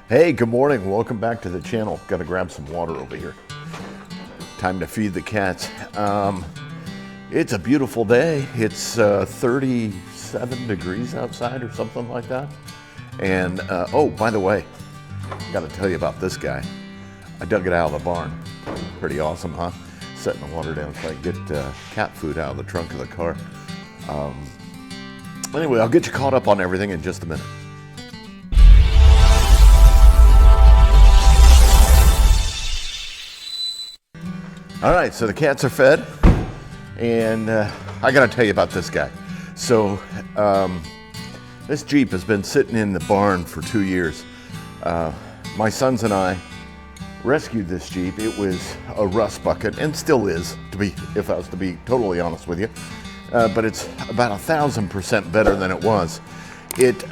Hey, good morning. Welcome back to the channel. Gotta grab some water over here. Time to feed the cats. It's a beautiful day. It's 37 degrees outside or something like that. And, oh, by the way, I gotta tell you about this guy. I dug it out of the barn. Pretty awesome, huh? Setting the water down so I can get cat food out of the trunk of the car. Anyway, I'll get you caught up on everything in just a minute. All right, so the cats are fed, and I gotta tell you about this guy. So this Jeep has been sitting in the barn for 2 years. My sons and I rescued this Jeep. It was a rust bucket, and still is, if I was to be totally honest with you. But it's about 1,000% better than it was. It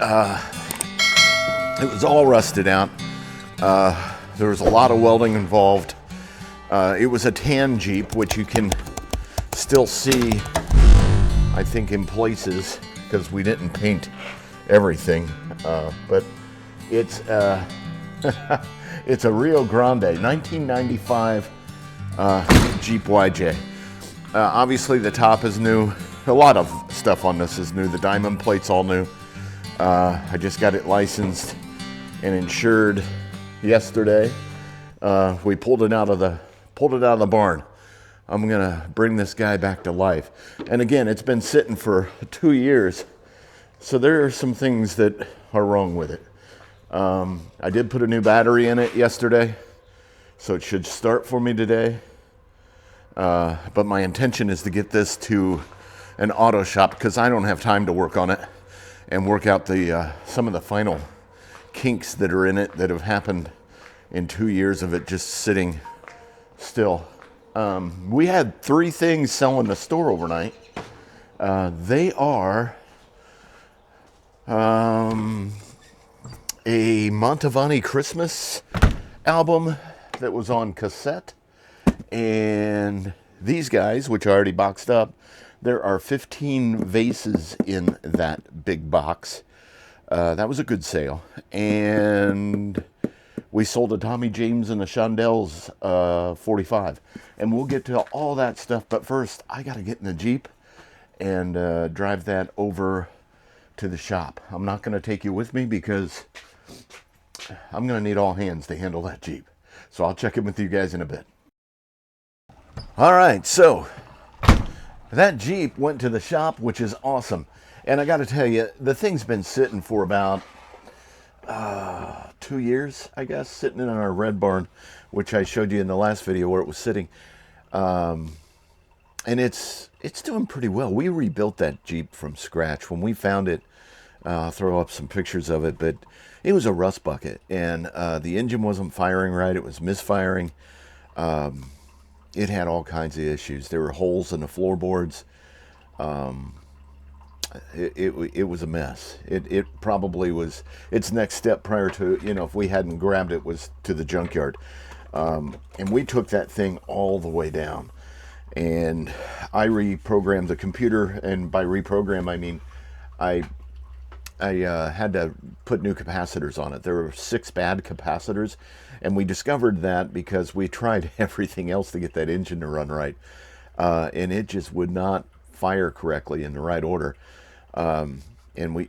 was all rusted out. There was a lot of welding involved. It was a tan Jeep, which you can still see, I think, in places, because we didn't paint everything. But it's it's a Rio Grande 1995 Jeep YJ. Obviously, the top is new. A lot of stuff on this is new. The diamond plate's all new. I just got it licensed and insured yesterday. We pulled it out of the barn. I'm gonna bring this guy back to life. And again, it's been sitting for 2 years, so there are some things that are wrong with it. I did put a new battery in it yesterday, so it should start for me today. But my intention is to get this to an auto shop because I don't have time to work on it and work out some of the final kinks that are in it that have happened in 2 years of it just sitting still. We had 3 things sell in the store overnight. They are a Mantovani Christmas album that was on cassette, and these guys, which I already boxed up, there are 15 vases in that big box. That was a good sale. And we sold a Tommy James and a Shondells 45. And we'll get to all that stuff. But first, I got to get in the Jeep and drive that over to the shop. I'm not going to take you with me because I'm going to need all hands to handle that Jeep. So I'll check in with you guys in a bit. All right, so that Jeep went to the shop, which is awesome. And I got to tell you, the thing's been sitting for about 2 years, I guess, sitting in our red barn, which I showed you in the last video where it was sitting. And it's doing pretty well. We rebuilt that Jeep from scratch. When we found it, I'll throw up some pictures of it, but it was a rust bucket, and the engine wasn't firing right. It was misfiring. It had all kinds of issues. There were holes in the floorboards. It was a mess. It probably was. Its next step prior to, if we hadn't grabbed it, was to the junkyard. And we took that thing all the way down. And I reprogrammed the computer, and by reprogram I mean I had to put new capacitors on it. There were 6 bad capacitors, and we discovered that because we tried everything else to get that engine to run right, and it just would not fire correctly in the right order. And we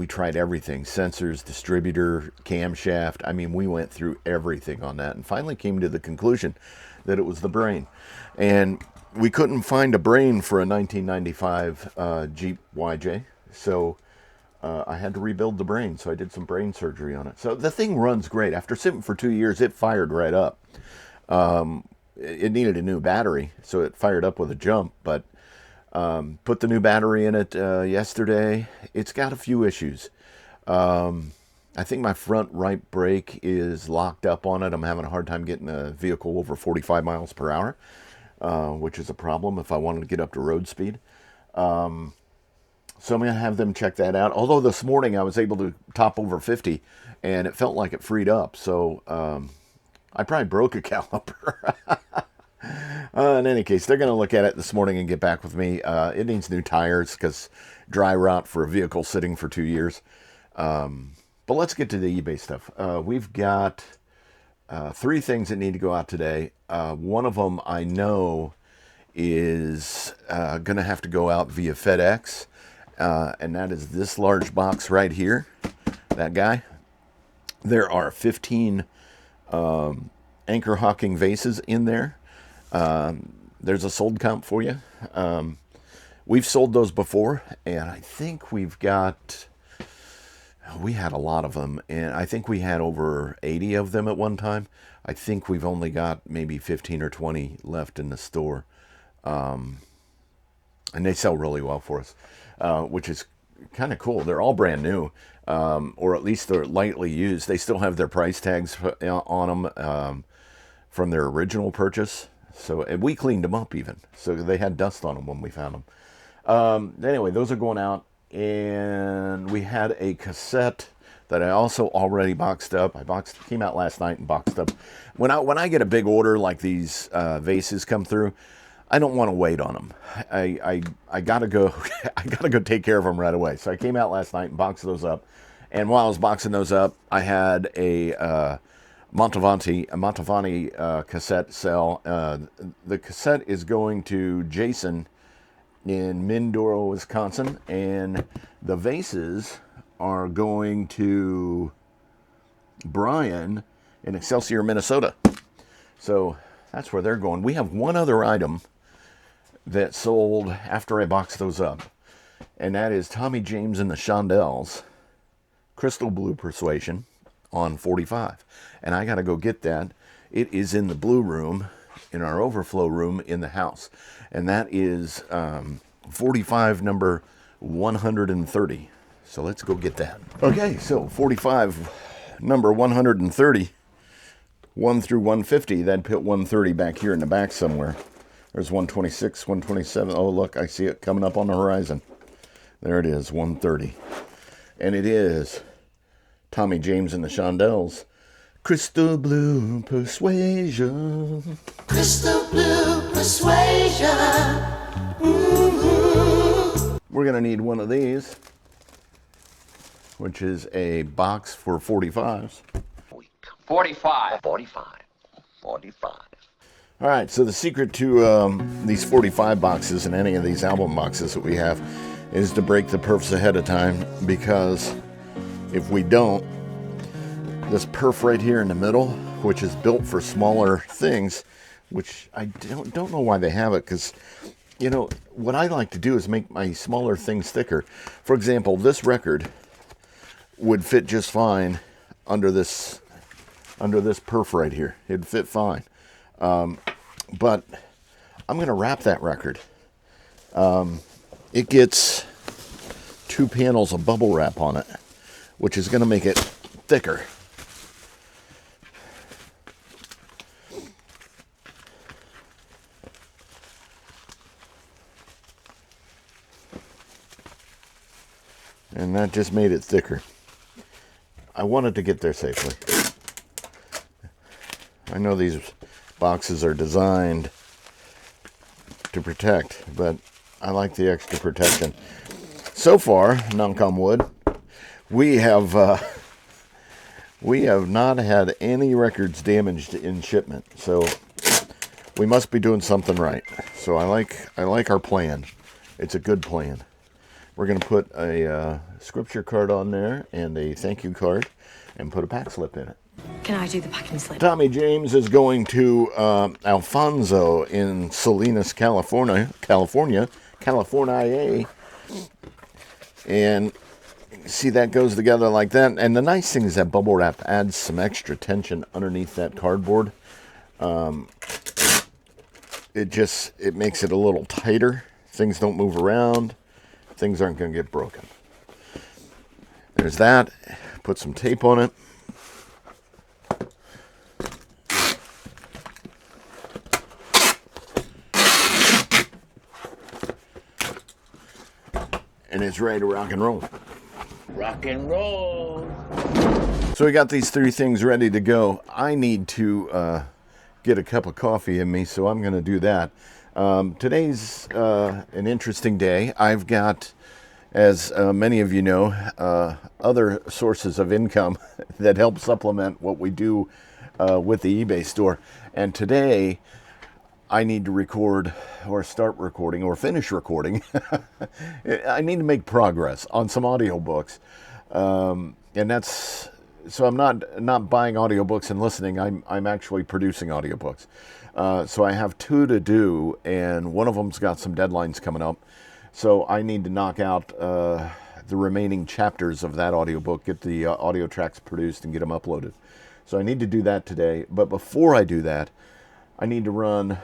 tried everything: sensors, distributor, camshaft. I mean, we went through everything on that, and finally came to the conclusion that it was the brain. And we couldn't find a brain for a 1995 Jeep YJ, so I had to rebuild the brain. So I did some brain surgery on it. So the thing runs great. After sitting for 2 years, it fired right up. It needed a new battery, so it fired up with a jump, but put the new battery in it yesterday. It's got a few issues. I think my front right brake is locked up on it. I'm having a hard time getting a vehicle over 45 miles per hour, which is a problem if I wanted to get up to road speed. So I'm going to have them check that out. Although this morning I was able to top over 50, and it felt like it freed up. So I probably broke a caliper. In any case, they're going to look at it this morning and get back with me. It needs new tires because dry rot for a vehicle sitting for 2 years. But let's get to the eBay stuff. We've got 3 things that need to go out today. One of them I know is going to have to go out via FedEx, and that is this large box right here, that guy. There are 15 Anchor Hocking vases in there. There's a sold count for you. We've sold those before, and I think we had a lot of them, and I think we had over 80 of them at one time. I think we've only got maybe 15 or 20 left in the store. And they sell really well for us, which is kind of cool. They're all brand new, or at least they're lightly used. They still have their price tags on them from their original purchase. So, and we cleaned them up even. So they had dust on them when we found them. Anyway, those are going out. And we had a cassette that I also already boxed up. Came out last night and boxed up. When I get a big order like these vases come through, I don't want to wait on them. I gotta go. I gotta go take care of them right away. So I came out last night and boxed those up. And while I was boxing those up, I had a Montavani cassette sell. The cassette is going to Jason in Mindoro, Wisconsin, and the vases are going to Brian in Excelsior, Minnesota. So that's where they're going. We have one other item that sold after I boxed those up, and that is Tommy James and the Shondells Crystal Blue Persuasion on 45. And I got to go get that. It is in the blue room, in our overflow room in the house. And that is 45 number 130. So let's go get that. Okay, so 45 number 130, 1 through 150. That'd put 130 back here in the back somewhere. There's 126, 127. Oh, look, I see it coming up on the horizon. There it is, 130. And it is Tommy James and the Shondells Crystal Blue Persuasion. Crystal Blue Persuasion. Mm-hmm. We're going to need one of these, which is a box for 45s. 45. All right, so the secret to these 45 boxes and any of these album boxes that we have is to break the perfs ahead of time, because if we don't, this perf right here in the middle, which is built for smaller things, which I don't know why they have it, because, you know, what I like to do is make my smaller things thicker. For example, this record would fit just fine under this perf right here. It'd fit fine. But I'm going to wrap that record. It gets 2 panels of bubble wrap on it, which is going to make it thicker. And that just made it thicker. I wanted to get there safely. I know these boxes are designed to protect, but I like the extra protection. So far, knock on wood, we have not had any records damaged in shipment. So we must be doing something right. So I like our plan. It's a good plan. We're going to put a scripture card on there and a thank you card and put a pack slip in it. Can I do the packing slip? Tommy James is going to Alfonso in Salinas, California. And see, that goes together like that. And the nice thing is that bubble wrap adds some extra tension underneath that cardboard. It makes it a little tighter. Things don't move around. Things aren't going to get broken. There's that. Put some tape on it. And it's ready to rock and roll. Rock and roll. So we got these 3 things ready to go. I need to get a cup of coffee in me, so I'm going to do that. Today's an interesting day. I've got as many of you know, other sources of income that help supplement what we do with the eBay store. And today, I need to record or start recording or finish recording. I need to make progress on some audiobooks. And that's, so I'm not buying audiobooks and listening. I'm actually producing audiobooks. So I have 2 to do, and one of them's got some deadlines coming up. So I need to knock out the remaining chapters of that audiobook, get the audio tracks produced and get them uploaded. So I need to do that today. But before I do that, I need to run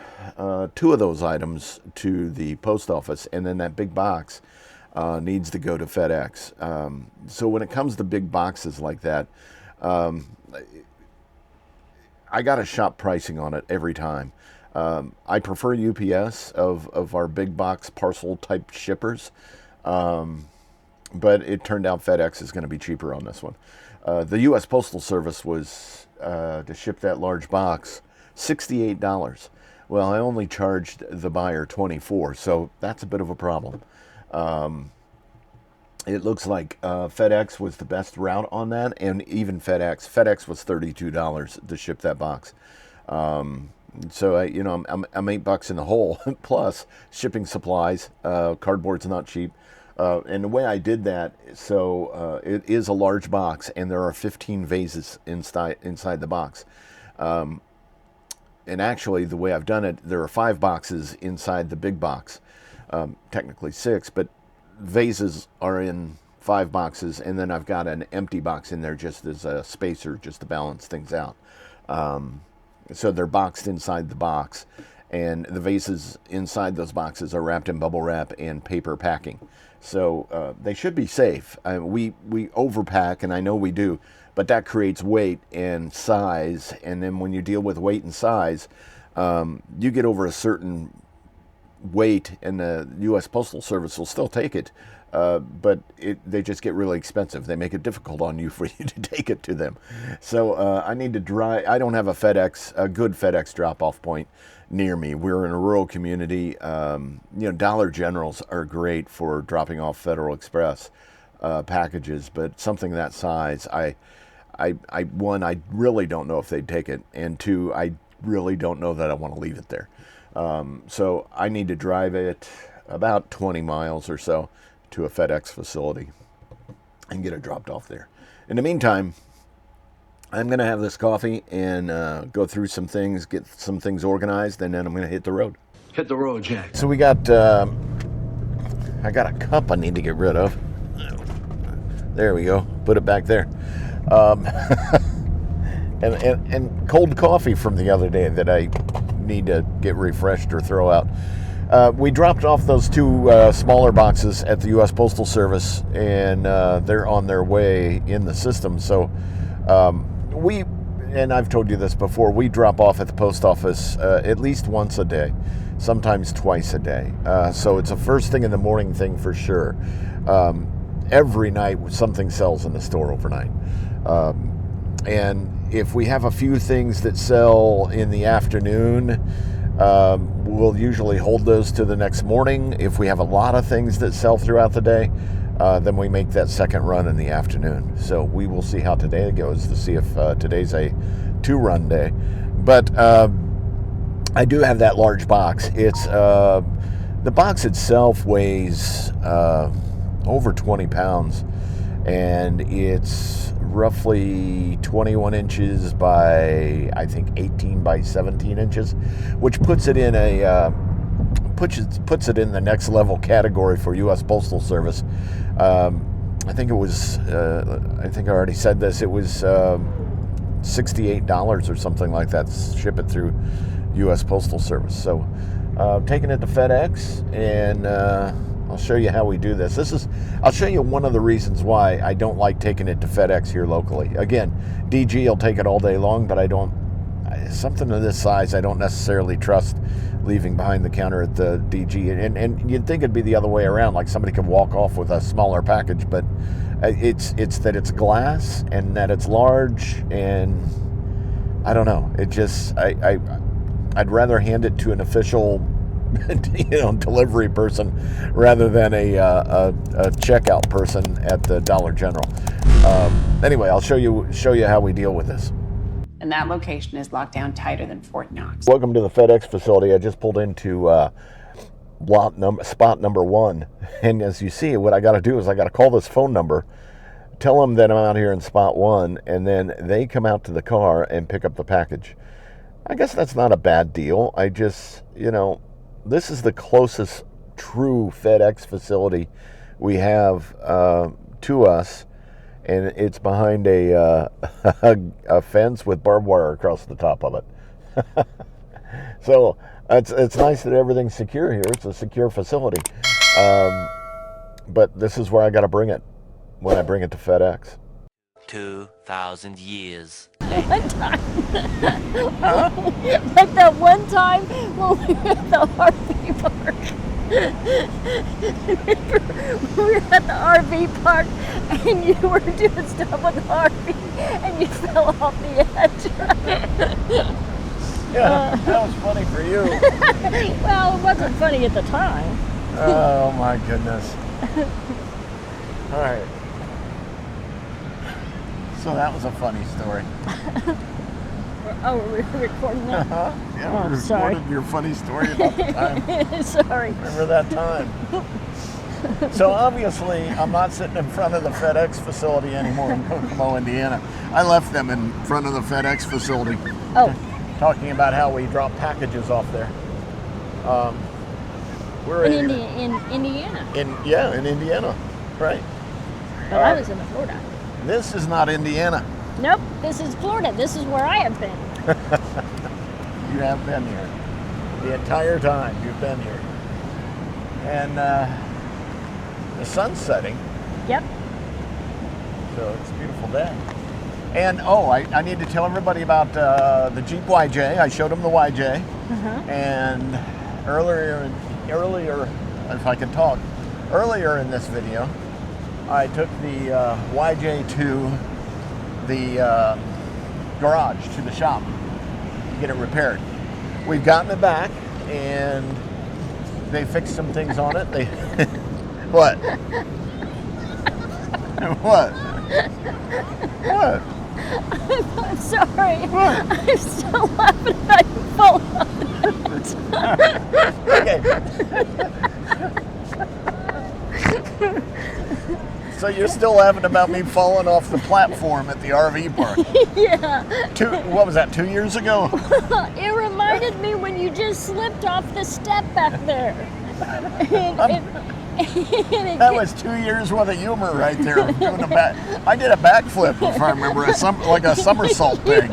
2 of those items to the post office, and then that big box needs to go to FedEx. So when it comes to big boxes like that, I got to shop pricing on it every time. I prefer UPS of our big box parcel type shippers, but it turned out FedEx is going to be cheaper on this one. The U.S. Postal Service was, to ship that large box, $68. Well, I only charged the buyer $24, so that's a bit of a problem. It looks like FedEx was the best route on that, and even FedEx was $32 to ship that box. So I'm $8 in the hole, plus shipping supplies. Cardboard's not cheap. And the way I did that, so it is a large box, and there are 15 vases inside the box. And actually, the way I've done it, there are 5 boxes inside the big box. Technically 6, but vases are in 5 boxes, and then I've got an empty box in there just as a spacer, just to balance things out. So they're boxed inside the box, and the vases inside those boxes are wrapped in bubble wrap and paper packing. So they should be safe. We overpack, and I know we do, but that creates weight and size. And then when you deal with weight and size, you get over a certain weight, and the U.S. Postal Service will still take it, but they just get really expensive. They make it difficult on you for you to take it to them. So I need to drive. I don't have a good FedEx drop-off point near me. We're in a rural community. Dollar Generals are great for dropping off Federal Express packages, but something that size, I really don't know if they'd take it, and 2, I really don't know that I want to leave it there. So I need to drive it about 20 miles or so to a FedEx facility and get it dropped off there. In the meantime, I'm going to have this coffee and go through some things, get some things organized, and then I'm going to hit the road. Hit the road, Jack. So I got a cup I need to get rid of. There we go. Put it back there. And cold coffee from the other day that I need to get refreshed or throw out. We dropped off those 2 smaller boxes at the U.S. Postal Service, and they're on their way in the system. So and I've told you this before, we drop off at the post office at least once a day, sometimes twice a day. So it's a first thing in the morning thing for sure. Every night something sells in the store overnight. And if we have a few things that sell in the afternoon, we'll usually hold those to the next morning. If we have a lot of things that sell throughout the day, then we make that second run in the afternoon. So we will see how today goes to see if today's a 2-run day. But I do have that large box. It's the box itself weighs over 20 pounds, and it's roughly 21 inches by, I think, 18 by 17 inches, which puts it in puts it in the next level category for U.S. Postal Service. I think it was, I think I already said this, it was $68 or something like that to ship it through U.S. Postal Service. So taking it to FedEx, and I'll show you how we do this. I'll show you one of the reasons why I don't like taking it to FedEx here locally. Again, DG will take it all day long, but something of this size I don't necessarily trust leaving behind the counter at the DG. And you'd think it'd be the other way around, like somebody could walk off with a smaller package, but it's that it's glass and that it's large, and I don't know. It just, I'd rather hand it to an official delivery person rather than a checkout person at the Dollar General. Anyway, I'll show you how we deal with this. And that location is locked down tighter than Fort Knox. Welcome to the FedEx facility. I just pulled into spot number 1, and as you see, what I got to do is I got to call this phone number, tell them that I'm out here in spot 1, and then they come out to the car and pick up the package. I guess that's not a bad deal. I just, this is the closest true FedEx facility we have to us, and it's behind a fence with barbed wire across the top of it. So it's nice that everything's secure here. It's a secure facility. But this is where I got to bring it when I bring it to FedEx. 2,000 years. One time, like that one time when we were at the RV park. We were at the RV park and you were doing stuff with the RV and you fell off the edge. Yeah, that was funny for you. Well, it wasn't funny at the time. Oh my goodness. All right. So that was a funny story. Oh, were we recording that? Yeah, we sorry. recorded your funny story about the time. Sorry. Remember that time? So obviously, I'm not sitting in front of the FedEx facility anymore in Kokomo, Indiana. I left them in front of the FedEx facility. Oh. Talking about how we drop packages off there. We're in Indiana. In Indiana, right? But I was in Florida. This is not Indiana. Nope, this is Florida. This is where I have been. You have been here. The entire time you've been here. And the sun's setting. Yep. So it's a beautiful day. And I need to tell everybody about the Jeep YJ. I showed them the YJ. And earlier, if I could talk, earlier in this video, I took the YJ to the garage, to the shop, to get it repaired. We've gotten it back, and they fixed some things on it. They what? What? What? I'm sorry. What? I'm still laughing about you falling off the Okay. So you're still laughing about me falling off the platform at the RV park? Yeah. What was that, 2 years ago? It reminded me when you just slipped off the step back there. That was 2 years worth of humor right there. I did a backflip, if I remember, like a somersault thing.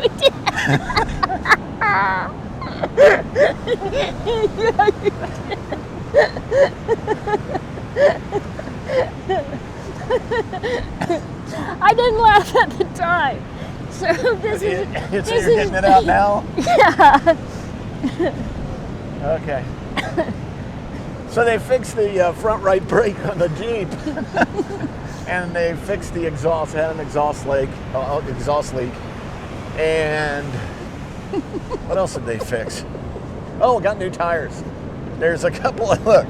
I didn't laugh at the time. So this is... So you're getting it out now? Yeah. Okay. So they fixed the front right brake on the Jeep, and they fixed the exhaust. Had an exhaust leak, and what else did they fix? Oh, got new tires. There's a couple of look.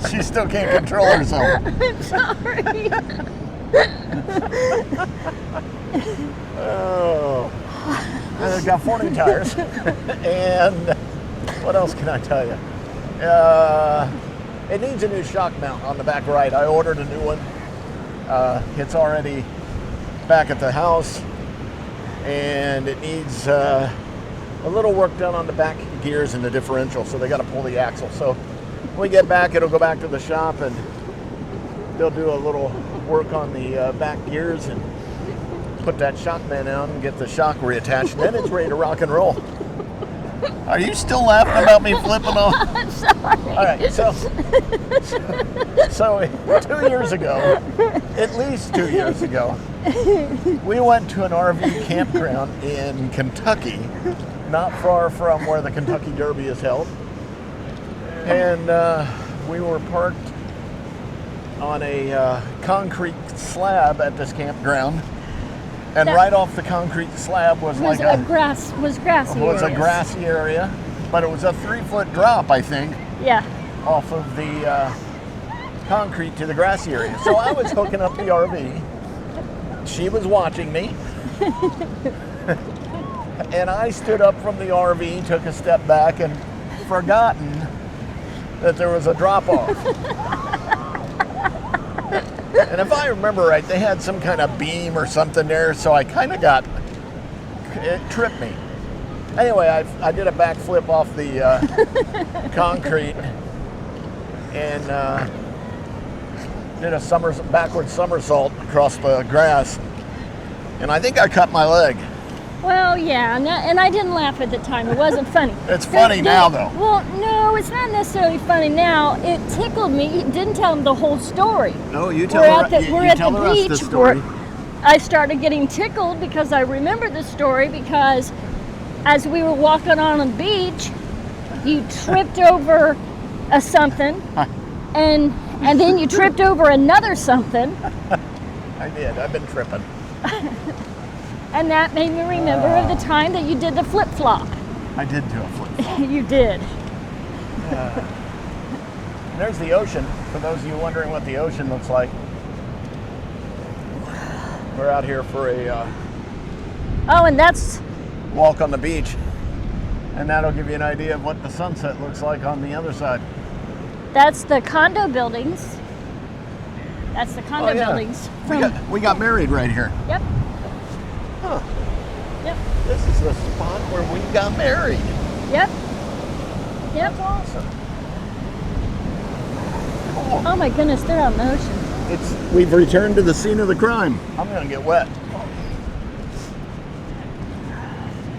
She still can't control herself. I'm sorry. Oh, and they've got 40 tires, and what else can I tell you? It needs a new shock mount on the back right. I ordered a new one. It's already back at the house, and it needs a little work done on the back gears and the differential, so they got to pull the axle. So when we get back, it'll go back to the shop, and they'll do a little work on the back gears and put that shock man out and get the shock reattached, and then it's ready to rock and roll. Are you still laughing about me flipping off? I'm sorry. All right, so 2 years ago, at least 2 years ago, we went to an RV campground in Kentucky, not far from where the Kentucky Derby is held. And we were parked on a concrete slab at this campground. And right off the concrete slab was like a grassy a grassy area, but it was a 3-foot drop, I think. Yeah. off of the concrete to the grassy area. So I was hooking up the RV. She was watching me. And I stood up from the RV, took a step back, and forgotten that there was a drop-off. And if I remember right, they had some kind of beam or something there, so I kind of it tripped me. Anyway, I did a backflip off the concrete and did a backward somersault across the grass, and I think I cut my leg. Well, yeah, and I didn't laugh at the time. It wasn't funny. It's funny now, though. Well, no, it's not necessarily funny now. It tickled me. He didn't tell him the whole story. No, you tell We're her. at the Us beach the story. where I started getting tickled because I remember the story because as we were walking on the beach, you tripped over a something, and then you tripped over another something. I did. I've been tripping. And that made me remember of the time that you did the flip-flop. I did do a flip-flop. You did. There's the ocean. For those of you wondering what the ocean looks like, we're out here for a Oh, and that's... walk on the beach. And that'll give you an idea of what the sunset looks like on the other side. That's the condo buildings. That's the condo Oh, yeah. buildings. We got married right here. Yep. Huh. Yep. This is the spot where we got married. Yep. Yep. That's awesome. Cool. Oh my goodness, they're on the ocean. We've returned to the scene of the crime. I'm gonna get wet.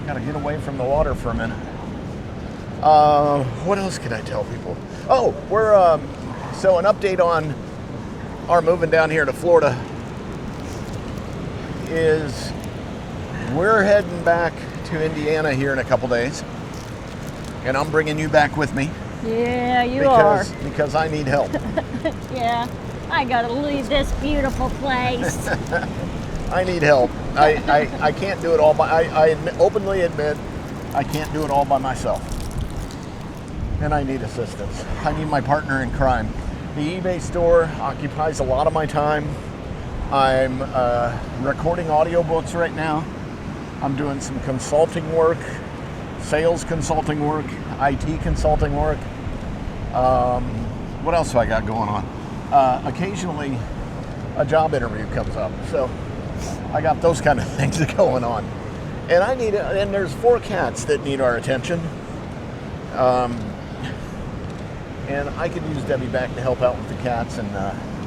Gotta get away from the water for a minute. What else can I tell people? Oh, so an update on our moving down here to Florida is we're heading back to Indiana here in a couple days, and I'm bringing you back with me. Yeah, you are. Because I need help. Yeah, I gotta leave this beautiful place. I need help. I can't do it all I openly admit I can't do it all by myself. And I need assistance. I need my partner in crime. The eBay store occupies a lot of my time. I'm recording audiobooks right now. I'm doing some consulting work, sales consulting work, IT consulting work. What else have I got going on? Occasionally a job interview comes up. So I got those kind of things going on. And and there's 4 cats that need our attention. And I could use Debbie back to help out with the cats and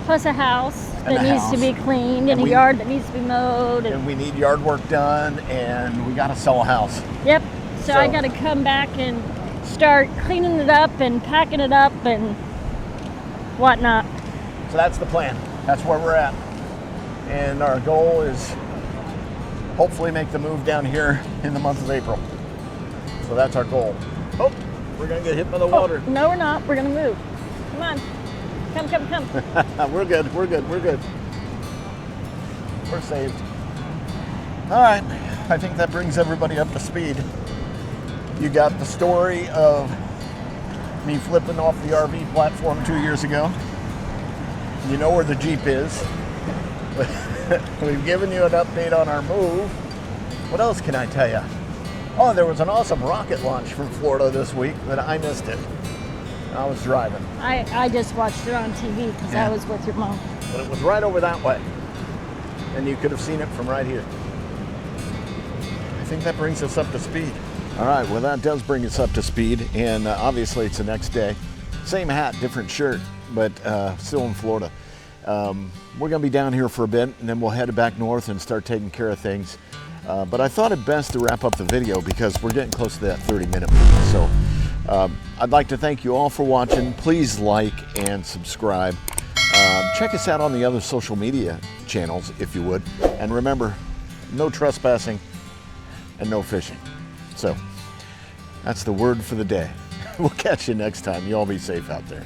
Plus a house And that a needs house. to be cleaned and a we- yard that needs to be mowed. and we need yard work done, and we got to sell a house. Yep. So I So- gotta come back and start cleaning it up and packing it up and whatnot. So that's the plan. That's where we're at. And our goal is hopefully make the move down here in the month of April. So that's our goal. Oh, we're gonna get hit by the water. Oh, no, we're not. We're gonna move. Come on. Come. We're good. We're saved. All right. I think that brings everybody up to speed. You got the story of me flipping off the RV platform 2 years ago. You know where the Jeep is. We've given you an update on our move. What else can I tell you? Oh, there was an awesome rocket launch from Florida this week, but I missed it. I was driving. I just watched it on TV because Yeah. I was with your mom. But it was right over that way. And you could have seen it from right here. I think that brings us up to speed. All right, well, that does bring us up to speed. And obviously, it's the next day. Same hat, different shirt, but still in Florida. We're going to be down here for a bit, and then we'll head back north and start taking care of things. But I thought it best to wrap up the video because we're getting close to that 30-minute mark. So I'd like to thank you all for watching. Please like and subscribe. Check us out on the other social media channels, if you would. And remember, no trespassing and no fishing. So that's the word for the day. We'll catch you next time. You all be safe out there.